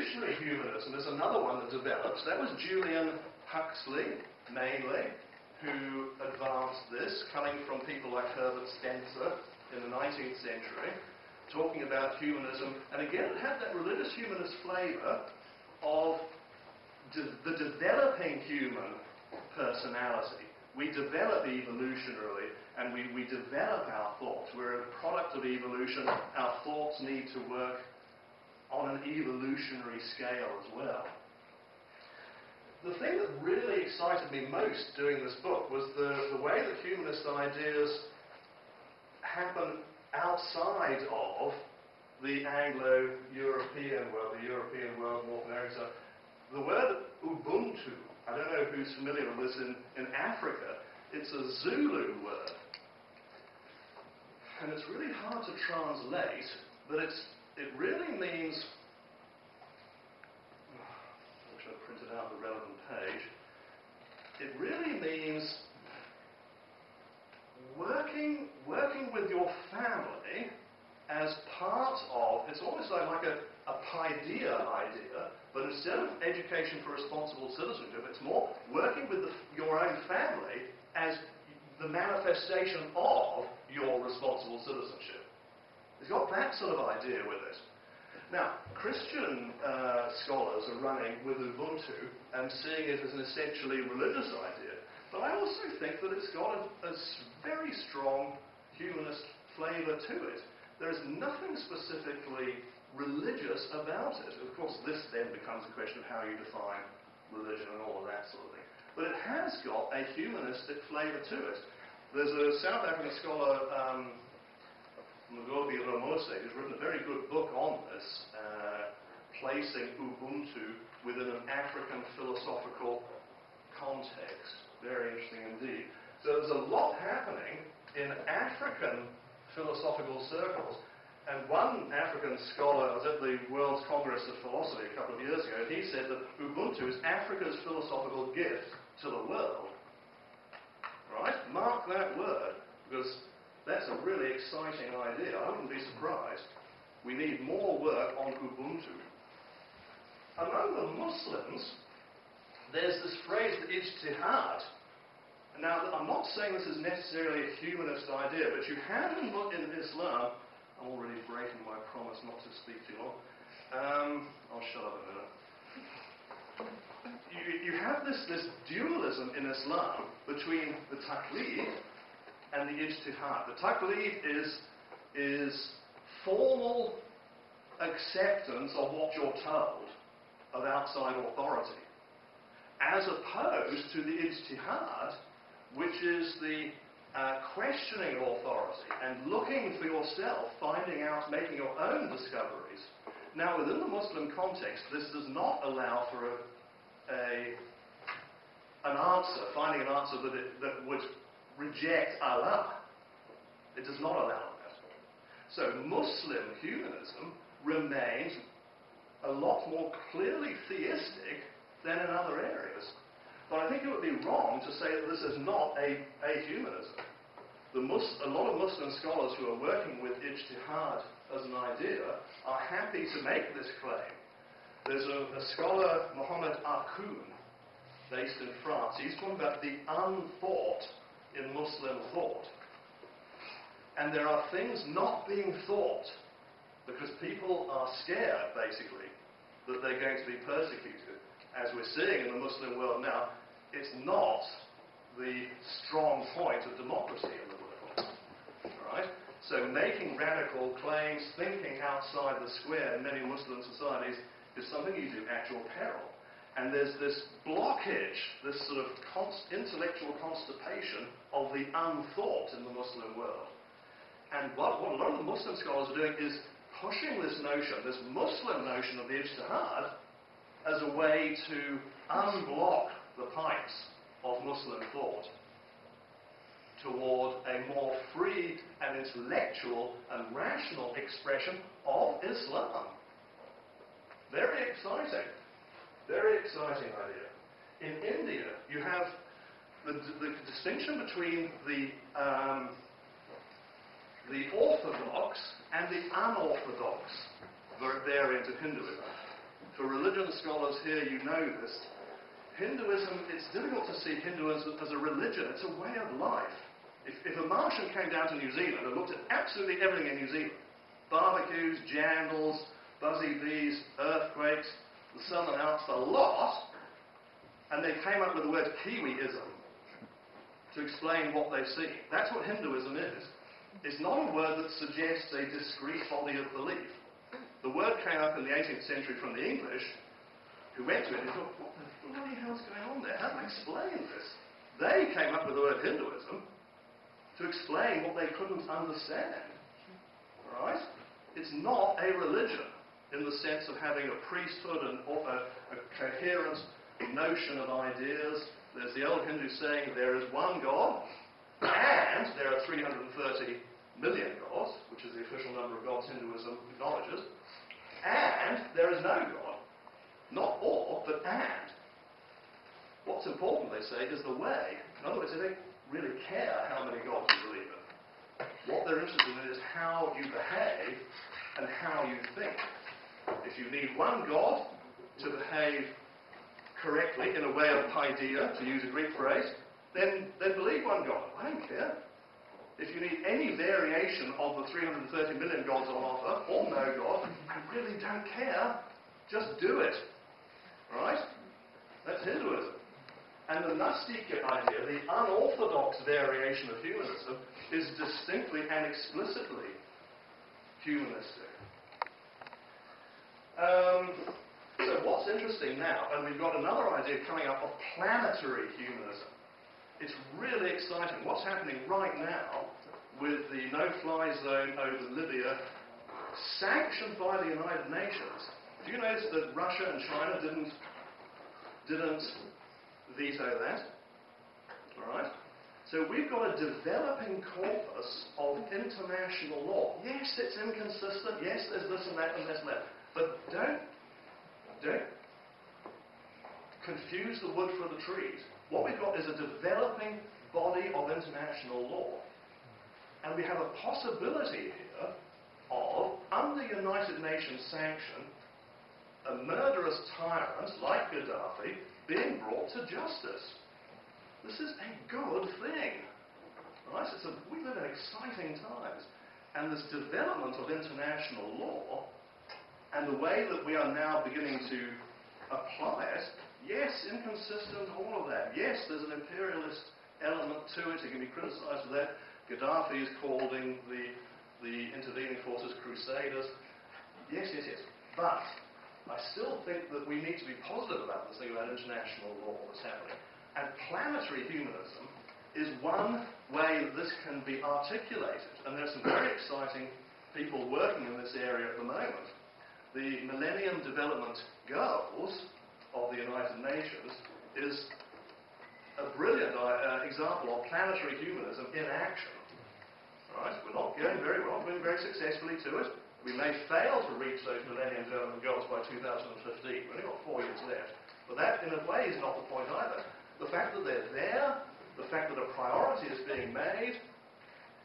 evolutionary humanism is another one that develops. That was Julian Huxley, mainly, who advanced this, coming from people like Herbert Spencer in the 19th century, talking about humanism. And again, it had that religious humanist flavour of the developing human personality. We develop evolutionarily, and we develop our thoughts. We're a product of evolution. Our thoughts need to work on an evolutionary scale as well. The thing that really excited me most doing this book was the way that humanist ideas happen outside of the Anglo-European world, the European world, North America. The word Ubuntu, I don't know who's familiar with this in Africa, it's a Zulu word. And it's really hard to translate, but it really means, I wish I'd printed out the relevant page, it really means working with your family as part of, it's almost like a paideia idea, but instead of education for responsible citizenship, it's more working with your own family as the manifestation of your responsible citizenship. It's got that sort of idea with it. Now, Christian scholars are running with Ubuntu and seeing it as an essentially religious idea, but I also think that it's got a very strong humanist flavour to it. There's nothing specifically religious about it. Of course, this then becomes a question of how you define religion and all of that sort of thing. But it has got a humanistic flavour to it. There's a South African scholar, Ngozi Ramose, who's written a very good book on this, placing Ubuntu within an African philosophical context. Very interesting indeed. So there's a lot happening in African philosophical circles. And one African scholar was at the World's Congress of Philosophy a couple of years ago, and he said that Ubuntu is Africa's philosophical gift to the world. Right? Mark that word, because that's a really exciting idea. I wouldn't be surprised. We need more work on Ubuntu. Among the Muslims, there's this phrase, the ijtihad. Now, I'm not saying this is necessarily a humanist idea, but you have in Islam, I'm already breaking my promise not to speak too long. I'll shut up a minute. You have this dualism in Islam between the taqlid and the ijtihad. The taqlid is formal acceptance of what you're told of outside authority, as opposed to the ijtihad, which is the questioning authority and looking for yourself, finding out, making your own discoveries. Now, within the Muslim context, this does not allow for an answer, finding an answer that would reject Allah. It does not allow that. So Muslim humanism remains a lot more clearly theistic than in other areas. But I think it would be wrong to say that this is not a humanism. A lot of Muslim scholars who are working with ijtihad as an idea are happy to make this claim. There's a scholar, Mohammed Arkoun, based in France. He's talking about the unthought in Muslim thought. And there are things not being thought because people are scared, basically, that they're going to be persecuted. As we're seeing in the Muslim world now, it's not the strong point of democracy in the world. Right? So making radical claims, thinking outside the square in many Muslim societies is something you do at your peril. And there's this blockage, this sort of intellectual constipation of the unthought in the Muslim world. And what a lot of the Muslim scholars are doing is pushing this notion, this Muslim notion of the ijtihad, as a way to unblock the pipes of Muslim thought toward a more free and intellectual and rational expression of Islam. Very exciting. Very exciting idea. In India, you have the distinction between the orthodox and the unorthodox variant of Hinduism. for religion scholars here, you know this. Hinduism, it's difficult to see Hinduism as a religion. It's a way of life. If a Martian came down to New Zealand and looked at absolutely everything in New Zealand, barbecues, jandals, buzzy bees, earthquakes, the Southern Alps, the lot, and they came up with the word Kiwiism to explain what they've seen. That's what Hinduism is. It's not a word that suggests a discrete body of belief. The word came up in the 18th century from the English, who went to it and thought, what the bloody hell's going on there? How do I explain this? They came up with the word Hinduism to explain what they couldn't understand. Right? It's not a religion in the sense of having a priesthood and a coherent notion of ideas. There's the old Hindu saying, there is one God, and there are 330 million gods, which is the official number of gods Hinduism acknowledges, and there is no God. Not or, but and. What's important, they say, is the way. In other words, they don't really care how many gods you believe in. What they're interested in is how you behave and how you think. If you need one God to behave correctly in a way of paideia, to use a Greek phrase, then believe one God. I don't care. If you need any variation of the 330 million gods on offer, or no God, I really don't care. Just do it. Right? That's Hinduism. And the Nastika idea, the unorthodox variation of humanism, is distinctly and explicitly humanistic. So what's interesting now, and we've got another idea coming up of planetary humanism. It's really exciting. What's happening right now with the no-fly zone over Libya, sanctioned by the United Nations. Do you notice that Russia and China didn't veto that? All right? So we've got a developing corpus of international law. Yes, it's inconsistent. Yes, there's this and that and there's that. But don't confuse the wood for the trees. What we've got is a developing body of international law. And we have a possibility here of, under United Nations sanction, a murderous tyrant like Gaddafi being brought to justice. This is a good thing. Right? We live in exciting times. And this development of international law and the way that we are now beginning to apply it, yes, inconsistent, all of that. Yes, there's an imperialist element to it. It can be criticized for that. Gaddafi is calling the intervening forces crusaders. Yes, yes, yes. But I still think that we need to be positive about this thing about international law that's happening. And planetary humanism is one way that this can be articulated. And there's some very exciting people working in this area at the moment. The Millennium Development Goals of the United Nations is a brilliant example of planetary humanism in action. Right? We're not going very well, we're going very successfully to it. We may fail to reach those Millennium Development Goals by 2015. We've only got 4 years left. But that, in a way, is not the point either. The fact that they're there, the fact that a priority is being made,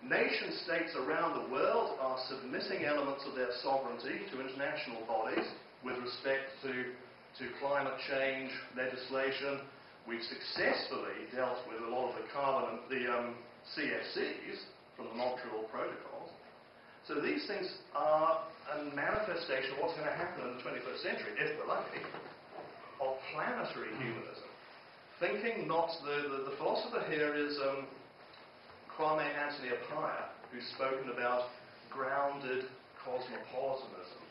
nation-states around the world are submitting elements of their sovereignty to international bodies with respect to climate change legislation. We've successfully dealt with a lot of the carbon and the CFCs from the Montreal Protocols. So these things are a manifestation of what's going to happen in the 21st century, if we're lucky, of planetary humanism. Thinking not, the philosopher here is Kwame Anthony Appiah, who's spoken about grounded cosmopolitanism.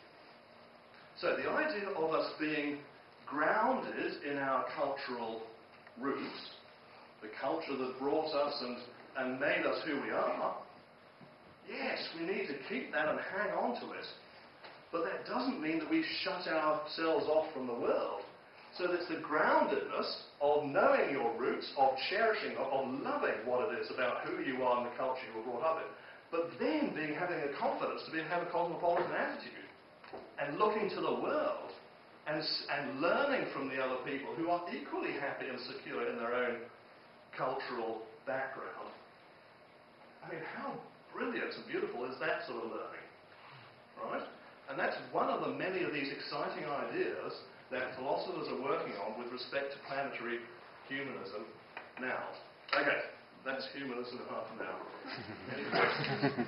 So the idea of us being grounded in our cultural roots, the culture that brought us and made us who we are, yes, we need to keep that and hang on to it. But that doesn't mean that we shut ourselves off from the world. So there's the groundedness of knowing your roots, of cherishing, of loving what it is about who you are and the culture you were brought up in. But then having a confidence to have a cosmopolitan attitude and looking to the world and learning from the other people who are equally happy and secure in their own cultural background. I mean, how brilliant and beautiful is that sort of learning, right? And that's one of the many of these exciting ideas that philosophers are working on with respect to planetary humanism now. Okay, that's humanism in half an hour. Any questions?